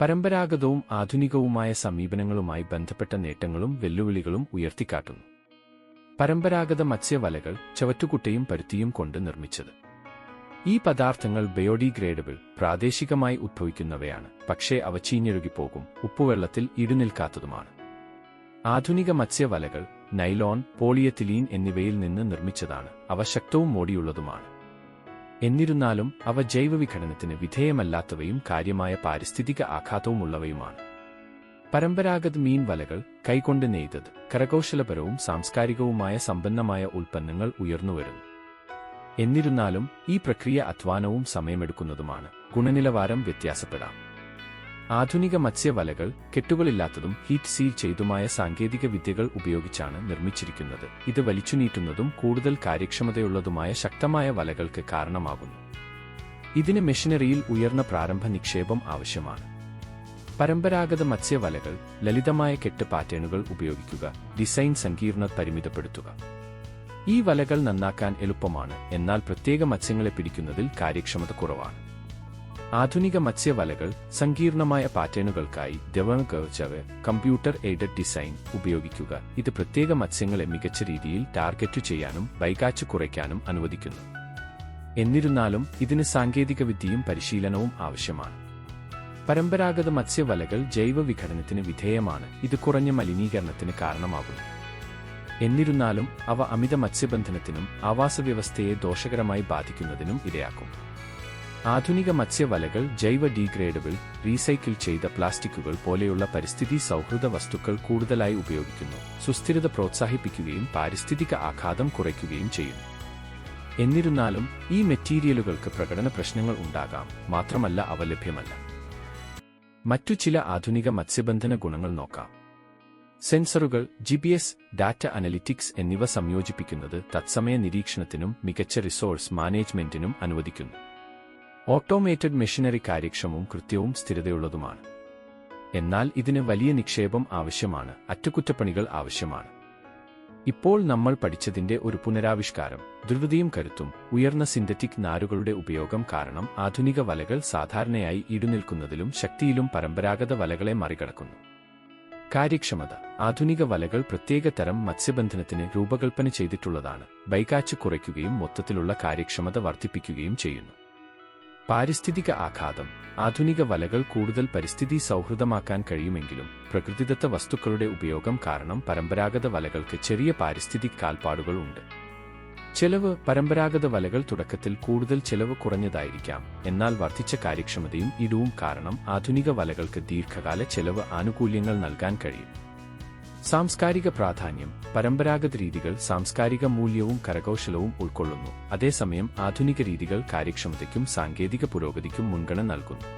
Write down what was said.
പരമ്പരാഗതവും ആധുനികവുമായ സമീപനങ്ങളുമായി ബന്ധപ്പെട്ട നേട്ടങ്ങളും വെല്ലുവിളികളും ഉയർത്തിക്കാട്ടുന്നു. പരമ്പരാഗത മത്സ്യവലകൾ ചവറ്റുകുട്ടയും പരുത്തിയും കൊണ്ട് നിർമ്മിച്ചത്. ഈ പദാർത്ഥങ്ങൾ ബയോഡിഗ്രേഡബിൾ, പ്രാദേശികമായി ഉദ്ഭവിക്കുന്നവയാണ്, പക്ഷേ അവ ചീഞ്ഞൊഴുകിപ്പോകും, ഉപ്പുവെള്ളത്തിൽ ഇടുനിൽക്കാത്തതുമാണ്. ആധുനിക മത്സ്യവലകൾ നൈലോൺ, പോളിയെത്തിലീൻ എന്നിവയിൽ നിന്ന് നിർമ്മിച്ചതാണ്. അവ ശക്തവും മോടിയുള്ളതുമാണ്. എന്നിരുന്നാലും അവ ജൈവവിഘടനത്തിന് വിധേയമല്ലാത്തവയും കാര്യമായ പാരിസ്ഥിതിക ആഘാതവുമുള്ളവയുമാണ്. പരമ്പരാഗത മീൻ വലകൾ കൈകൊണ്ട് നെയ്തത്, കരകൗശലപരവും സാംസ്കാരികവുമായ സമ്പന്നമായ ഉൽപ്പന്നങ്ങൾ ഉയർന്നുവരുന്നു. എന്നിരുന്നാലും ഈ പ്രക്രിയ അധ്വാനവും സമയമെടുക്കുന്നതുമാണ്. ഗുണനിലവാരം വ്യത്യാസപ്പെടാം. ആധുനിക മത്സ്യവലകൾ കെട്ടുകളില്ലാത്തതും ഹീറ്റ് സീൽ ചെയ്തുമായ സാങ്കേതിക വിദ്യകൾ ഉപയോഗിച്ചാണ് നിർമ്മിച്ചിരിക്കുന്നത്. ഇത് വലിച്ചുനീട്ടുന്നതും കൂടുതൽ കാര്യക്ഷമതയുള്ളതുമായ ശക്തമായ വലകൾക്ക് കാരണമാകുന്നു. ഇതിന് മെഷീനറിയിൽ ഉയർന്ന പ്രാരംഭ നിക്ഷേപം ആവശ്യമാണ്. പരമ്പരാഗത മത്സ്യവലകൾ ലളിതമായ കെട്ട് പാറ്റേണുകൾ ഉപയോഗിക്കുക, ഡിസൈൻ സങ്കീർണ്ണത പരിമിതപ്പെടുത്തുക. ഈ വലകൾ നന്നാക്കാൻ എളുപ്പമാണ്, എന്നാൽ പ്രത്യേക മത്സ്യങ്ങളെ പിടിക്കുന്നതിൽ കാര്യക്ഷമത കുറവാണ്. ആധുനിക മത്സ്യവലകൾ സങ്കീർണമായ പാറ്റേണുകൾക്കായി കമ്പ്യൂട്ടർ എയ്ഡഡ് ഡിസൈൻ ഉപയോഗിക്കുക. ഇത് പ്രത്യേക മത്സ്യങ്ങളെ മികച്ച രീതിയിൽ ടാർഗറ്റ് ചെയ്യാനും ബൈകാച്ച് കുറയ്ക്കാനും അനുവദിക്കുന്നു. എന്നിരുന്നാലും ഇതിന് സാങ്കേതികവിദ്യയും പരിശീലനവും ആവശ്യമാണ്. പരമ്പരാഗത മത്സ്യവലകൾ ജൈവ വിഘടനത്തിന് വിധേയമാണ്. ഇത് കുറഞ്ഞ മലിനീകരണത്തിന് കാരണമാകുന്നു. എന്നിരുന്നാലും അവ അമിത മത്സ്യബന്ധനത്തിനും ആവാസവ്യവസ്ഥയെ ദോഷകരമായി ബാധിക്കുന്നതിനും ഇടയാക്കും. ആധുനിക മത്സ്യവലകൾ ജൈവ ഡീഗ്രേഡബിൾ, റീസൈക്കിൾ ചെയ്ത പ്ലാസ്റ്റിക്കുകൾ പോലെയുള്ള പരിസ്ഥിതി സൗഹൃദ വസ്തുക്കൾ കൂടുതലായി ഉപയോഗിക്കുന്നു, സുസ്ഥിരത പ്രോത്സാഹിപ്പിക്കുകയും പാരിസ്ഥിതിക ആഘാതം കുറയ്ക്കുകയും ചെയ്യുന്നു. എന്നിരുന്നാലും ഈ മെറ്റീരിയലുകൾക്ക് പ്രകടന പ്രശ്നങ്ങൾ ഉണ്ടാകാം, മാത്രമല്ല അവ ലഭ്യമല്ല. മറ്റു ചില ആധുനിക മത്സ്യബന്ധന ഗുണങ്ങൾ നോക്കാം. സെൻസറുകൾ, GPS, ഡാറ്റ അനലിറ്റിക്സ് എന്നിവ സംയോജിപ്പിക്കുന്നത് തത്സമയ നിരീക്ഷണത്തിനും മികച്ച റിസോഴ്സ് മാനേജ്മെന്റിനും അനുവദിക്കുന്നു. ഓട്ടോമേറ്റഡ് മെഷീനറി കാര്യക്ഷമവും കൃത്യവും സ്ഥിരതയുള്ളതുമാണ്. എന്നാൽ ഇതിന് വലിയ നിക്ഷേപം ആവശ്യമാണ്, അറ്റകുറ്റപ്പണികൾ ആവശ്യമാണ്. ഇപ്പോൾ നമ്മൾ പഠിച്ചതിന്റെ ഒരു പുനരാവിഷ്കാരം. ദ്രുതയും കരുത്തും. ഉയർന്ന സിന്തറ്റിക് നാരുകളുടെ ഉപയോഗം കാരണം ആധുനിക വലകൾ സാധാരണയായി ഈടുനിൽക്കുന്നതിലും ശക്തിയിലും പരമ്പരാഗത വലകളെ മറികടക്കുന്നു. കാര്യക്ഷമത. ആധുനിക വലകൾ പ്രത്യേക തരം മത്സ്യബന്ധനത്തിന് രൂപകൽപ്പന ചെയ്തിട്ടുള്ളതാണ്, ബൈകാച്ച് കുറയ്ക്കുകയും മൊത്തത്തിലുള്ള കാര്യക്ഷമത വർദ്ധിപ്പിക്കുകയും ചെയ്യുന്നു. പാരിസ്ഥിതിക ആഘാതം. ആധുനിക വലകൾ കൂടുതൽ പരിസ്ഥിതി സൗഹൃദമാക്കാൻ കഴിയുമെങ്കിലും പ്രകൃതിദത്ത വസ്തുക്കളുടെ ഉപയോഗം കാരണം പരമ്പരാഗത വലകൾക്ക് ചെറിയ പാരിസ്ഥിതിക കാൽപ്പാടുകൾ ഉണ്ട്. ചെലവ്. പരമ്പരാഗത വലകൾ തുടക്കത്തിൽ കൂടുതൽ ചെലവ് കുറഞ്ഞതായിരിക്കാം, എന്നാൽ വർദ്ധിച്ച കാര്യക്ഷമതയും ഇടവും കാരണം ആധുനിക വലകൾക്ക് ദീർഘകാല ചെലവ് ആനുകൂല്യങ്ങൾ നൽകാൻ കഴിയും. സാംസ്കാരിക പ്രാധാന്യം. പരമ്പരാഗത രീതികൾ സാംസ്കാരിക മൂല്യവും കരകൗശലവും ഉൾക്കൊള്ളുന്നു, അതേസമയം ആധുനിക രീതികൾ കാര്യക്ഷമതയ്ക്കും സാങ്കേതിക പുരോഗതിക്കും മുൻഗണന നൽകുന്നു.